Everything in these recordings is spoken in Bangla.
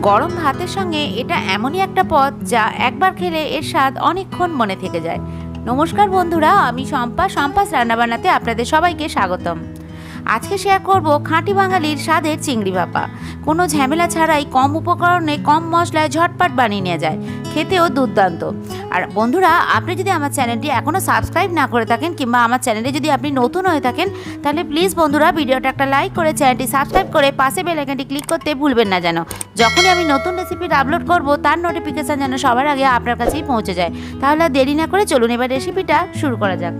গরম ভাতের সঙ্গে এটা এমনই একটা পদ যা একবার খেলে এর স্বাদ অনেকক্ষণ মনে থেকে যায়। নমস্কার বন্ধুরা, আমি সম্পাস রান্নাবান্নাতে আপনাদের সবাইকে স্বাগতম। আজকে শেয়ার করব খাঁটি বাঙালির স্বাদের চিংড়ি ভাপা। কোনো ঝামেলা ছাড়াই কম উপকরণে কম মশলায় ঝটপট বানিয়ে নেওয়া যায়, খেতেও দুর্দান্ত। আর বন্ধুরা, আপনি যদি আমার চ্যানেলটি এখনও সাবস্ক্রাইব না করে থাকেন কিংবা আমার চ্যানেলে যদি আপনি নতুন হয়ে থাকেন, তাহলে প্লিজ বন্ধুরা ভিডিওটা একটা লাইক করে চ্যানেলটি সাবস্ক্রাইব করে পাশে বেল আইকনটি ক্লিক করতে ভুলবেন না যেন। যখনই আমি নতুন রেসিপি আপলোড করব তার নোটিফিকেশান যেন সবার আগে আপনার কাছেই পৌঁছে যায়। তাহলে আর দেরি না করে চলুন এবার রেসিপিটা শুরু করা যাক।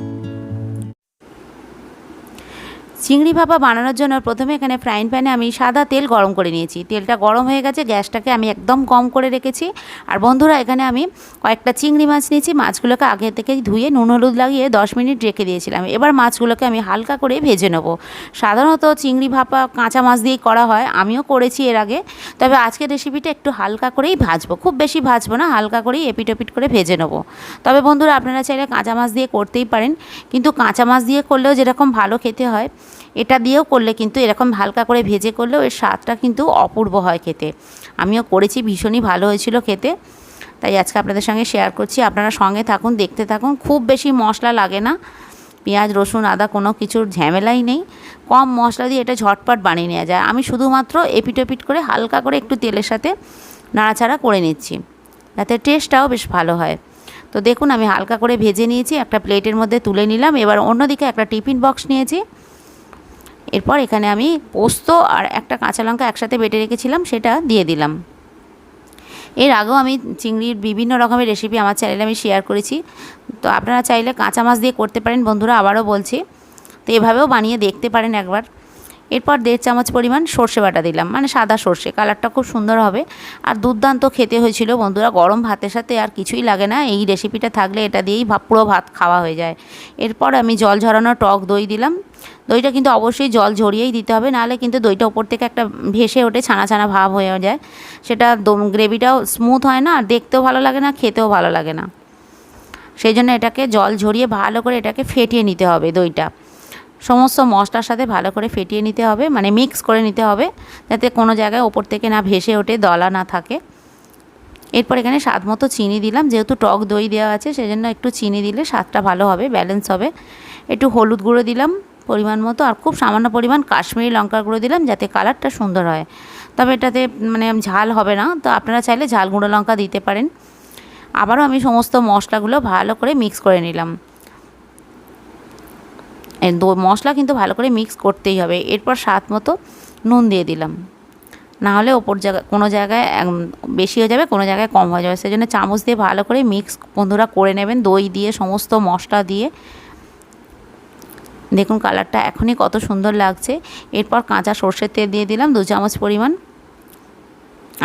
চিংড়ি ভাপা বানানোর জন্য প্রথমে এখানে ফ্রাইং প্যানে আমি সাদা তেল গরম করে নিয়েছি। তেলটা গরম হয়ে গেছে, গ্যাসটাকে আমি একদম কম করে রেখেছি। আর বন্ধুরা, এখানে আমি কয়েকটা চিংড়ি মাছ নিয়েছি। মাছগুলোকে আগে থেকেই ধুয়ে নুন হলুদ লাগিয়ে 10 মিনিট রেখে দিয়েছিলাম। এবার মাছগুলোকে আমি হালকা করে ভেজে নেব। সাধারণত চিংড়ি ভাপা কাঁচা মাছ দিয়েই করা হয়, আমিও করেছি এর আগে। তবে আজকের রেসিপিটা একটু হালকা করেই ভাজবো, খুব বেশি ভাজবো না, হালকা করেই এপিট ওপিট করে ভেজে নেব। তবে বন্ধুরা, আপনারা চাইলে কাঁচা মাছ দিয়ে করতেই পারেন, কিন্তু কাঁচা মাছ দিয়ে করলেও যেরকম ভালো খেতে হয়, এটা দিয়েও করলে কিন্তু এরকম হালকা করে ভেজে করলেও এর স্বাদটা কিন্তু অপূর্ব হয় খেতে। আমিও করেছি, ভীষণই ভালো হয়েছিল খেতে, তাই আজকে আপনাদের সঙ্গে শেয়ার করছি। আপনারা সঙ্গে থাকুন, দেখতে থাকুন। খুব বেশি মশলা লাগে না, পেঁয়াজ রসুন আদা কোনো কিছুর ঝামেলাই নেই। কম মশলা দিয়ে এটা ঝটপট বানিয়ে নেওয়া যায়। আমি শুধুমাত্র এপিট ওপিট করে হালকা করে একটু তেলের সাথে নাড়াচাড়া করে নিচ্ছি, যাতে টেস্টটাও বেশ ভালো হয়। তো দেখুন, আমি হালকা করে ভেজে নিয়েছি, একটা প্লেটের মধ্যে তুলে নিলাম। এবার অন্যদিকে একটা টিফিন বক্স নিয়েছি। এরপর এখানে আমি পোস্ত আর একটা কাঁচা লঙ্কা একসাথে বেটে রেখেছিলাম, সেটা দিয়ে দিলাম। এর আগেও আমি চিংড়ির বিভিন্ন রকমের রেসিপি আমার চ্যানেলে আমি শেয়ার করেছি, তো আপনারা চাইলে কাঁচা মাছ দিয়ে করতে পারেন বন্ধুরা, আবারও বলছি। তো এভাবেও বানিয়ে দেখতে পারেন একবার। এরপর 1.5 চামচ পরিমাণ সর্ষে বাটা দিলাম, মানে সাদা সর্ষে, কালারটা খুব সুন্দর হবে। আর দুর্দান্ত খেতে হয়েছিল বন্ধুরা, গরম ভাতের সাথে আর কিছুই লাগে না। এই রেসিপিটা থাকলে এটা দিয়েই পুরো ভাত খাওয়া হয়ে যায়। এরপর আমি জল ঝরানো টক দই দিলাম। দইটা কিন্তু অবশ্যই জল ঝরিয়েই দিতে হবে, নাহলে কিন্তু দইটা ওপর থেকে একটা ভেসে ওঠে, ছানা ছানা ভাব হয়ে যায়। সেটা গ্রেভিটাও স্মুথ হয় না, আর দেখতেও ভালো লাগে না, খেতেও ভালো লাগে না। সেই জন্য এটাকে জল ঝরিয়ে ভালো করে এটাকে ফেটিয়ে নিতে হবে। দইটা সমস্ত মশলার সাথে ভালো করে ফেটিয়ে নিতে হবে, মানে মিক্স করে নিতে হবে, যাতে কোনো জায়গায় ওপর থেকে না ভেসে ওঠে, দলা না থাকে। এরপর এখানে স্বাদ মতো চিনি দিলাম, যেহেতু টক দই দেওয়া আছে সেজন্য একটু চিনি দিলে স্বাদটা ভালো হবে, ব্যালেন্স হবে। একটু হলুদ গুঁড়ো দিলাম পরিমাণ মতো, আর খুব সামান্য পরিমাণ কাশ্মীরি লঙ্কার গুঁড়ো দিলাম, যাতে কালারটা সুন্দর হয়। তবে এটাতে মানে ঝাল হবে না, তো আপনারা চাইলে ঝাল গুঁড়ো লঙ্কা দিতে পারেন। আবারও আমি সমস্ত মশলাগুলো ভালো করে মিক্স করে নিলাম। মশলা কিন্তু ভালো করে মিক্স করতেই হবে। এরপর স্বাদ মতো নুন দিয়ে দিলাম, না হলে ওপর জায়গায় কোনো জায়গায় বেশি হয়ে যাবে, কোনো জায়গায় কম হয়ে যাবে। সেই জন্য চামচ দিয়ে ভালো করে মিক্স বন্ধুরা করে নেবেন, দই দিয়ে সমস্ত মশলা দিয়ে। দেখুন কালারটা এখনই কত সুন্দর লাগছে। এরপর কাঁচা সর্ষের তেল দিয়ে দিলাম 2 চামচ পরিমাণ।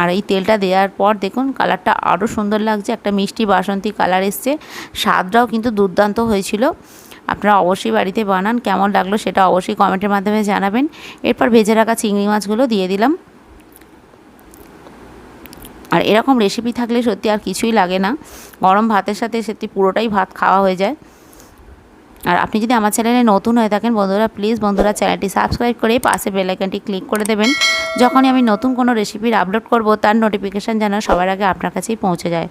আর এই তেলটা দেওয়ার পর দেখুন কালারটা আরও সুন্দর লাগছে, একটা মিষ্টি বাসন্তী কালার এসছে। স্বাদটাও কিন্তু দুর্দান্ত হয়েছিল। আপনারা অবশ্যই বাড়িতে বানান, কেমন লাগলো সেটা অবশ্যই কমেন্টের মাধ্যমে জানাবেন। এরপর ভেজে রাখা চিংড়ি মাছগুলো দিয়ে দিলাম। আর এরকম রেসিপি থাকলে সত্যি আর কিছুই লাগে না, গরম ভাতের সাথে সত্যি পুরোটাই ভাত খাওয়া হয়ে যায়। আর আপনি যদি আমার চ্যানেলে নতুন হয়ে থাকেন বন্ধুরা, প্লিজ বন্ধুরা চ্যানেলটি সাবস্ক্রাইব করে পাশে বেল আইকনটি ক্লিক করে দেবেন। যখনই আমি নতুন কোনো রেসিপির আপলোড করব তার নোটিফিকেশান যেন সবার আগে আপনার কাছেই পৌঁছে যায়।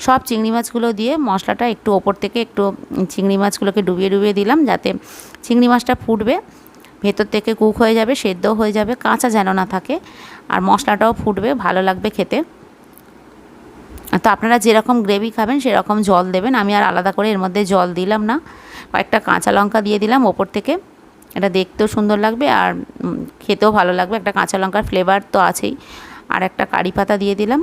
সব চিংড়ি মাছগুলো দিয়ে মশলাটা একটু ওপর থেকে একটু চিংড়ি মাছগুলোকে ডুবিয়ে ডুবিয়ে দিলাম, যাতে চিংড়ি মাছটা ফুটবে, ভেতর থেকে কুক হয়ে যাবে, সেদ্ধও হয়ে যাবে, কাঁচা যেন না থাকে। আর মশলাটাও ফুটবে, ভালো লাগবে খেতে। তো আপনারা যেরকম গ্রেভি খাবেন সেরকম জল দেবেন। আমি আর আলাদা করে এর মধ্যে জল দিলাম না। কয়েকটা কাঁচা লঙ্কা দিয়ে দিলাম ওপর থেকে, এটা দেখতেও সুন্দর লাগবে আর খেতেও ভালো লাগবে, একটা কাঁচা লঙ্কার ফ্লেভার তো আছেই। আর একটা কারি পাতা দিয়ে দিলাম।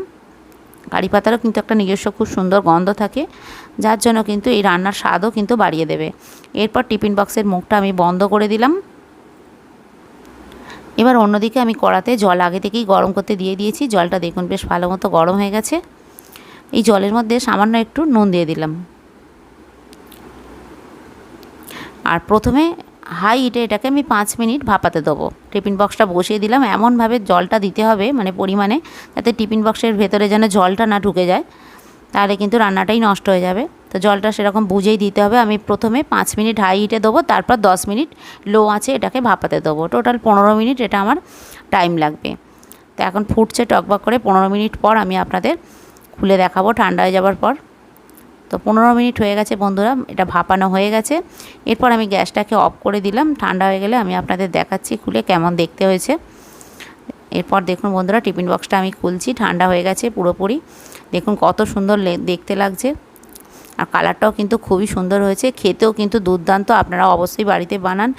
কারি পাতারও কিন্তু একটা নিজস্ব খুব সুন্দর গন্ধ থাকে, যার জন্য কিন্তু এই রান্নার স্বাদও কিন্তু বাড়িয়ে দেবে। এরপর টিফিন বক্সের মুখটা আমি বন্ধ করে দিলাম। এবার অন্যদিকে আমি কড়াতে জল আগে থেকেই গরম করতে দিয়ে দিয়েছি। জলটা দেখুন বেশ ভালো মতো গরম হয়ে গেছে। এই জলের মধ্যে সামান্য একটু নুন দিয়ে দিলাম। আর প্রথমে হাই হিটে এটাকে আমি 5 মিনিট ভাপাতে দেবো। টিফিন বক্সটা বসিয়ে দিলাম, এমনভাবে জলটা দিতে হবে মানে পরিমাণে, যাতে টিফিন বক্সের ভেতরে যেন জলটা না ঢুকে যায়, তাহলে কিন্তু রান্নাটাই নষ্ট হয়ে যাবে। তো জলটা সেরকম বুঝেই দিতে হবে। আমি প্রথমে 5 মিনিট হাই হিটে দেবো, তারপর 10 মিনিট লো আঁচে এটাকে ভাপাতে দেবো। টোটাল 15 মিনিট এটা আমার টাইম লাগবে। তো এখন ফুটছে টকবক করে। 15 মিনিট পর আমি আপনাদের খুলে দেখাবো ঠান্ডা হয়ে যাওয়ার পর। তো 15 মিনিট হয়ে গেছে বন্ধুরা, এটা ভাপানো হয়ে গেছে। এরপর আমি গ্যাসটাকে অফ করে দিলাম। ঠান্ডা হয়ে গেলে আমি আপনাদের দেখাচ্ছি খুলে কেমন দেখতে হয়েছে। এরপর দেখুন বন্ধুরা, টিফিন বক্সটা আমি খুলছি, ঠান্ডা হয়ে গেছে পুরোপুরি। দেখুন কত সুন্দর দেখতে লাগছে, আর কালারটাও কিন্তু খুবই সুন্দর হয়েছে, খেতেও কিন্তু দুর্দান্ত। আপনারা অবশ্যই বাড়িতে বানান।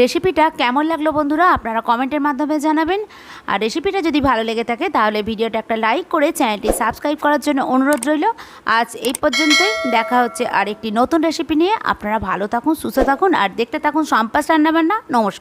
রেসিপিটা কেমন লাগলো বন্ধুরা আপনারা কমেন্টের মাধ্যমে জানাবেন। আর রেসিপিটা যদি ভালো লেগে থাকে তাহলে ভিডিওটা একটা লাইক করে চ্যানেলটি সাবস্ক্রাইব করার জন্য অনুরোধ রইল। আজ এই পর্যন্তই, দেখা হচ্ছে আর একটি নতুন রেসিপি নিয়ে। আপনারা ভালো থাকুন, সুস্থ থাকুন আর দেখতে থাকুন সম্পাস রান্নাবান্না। নমস্কার।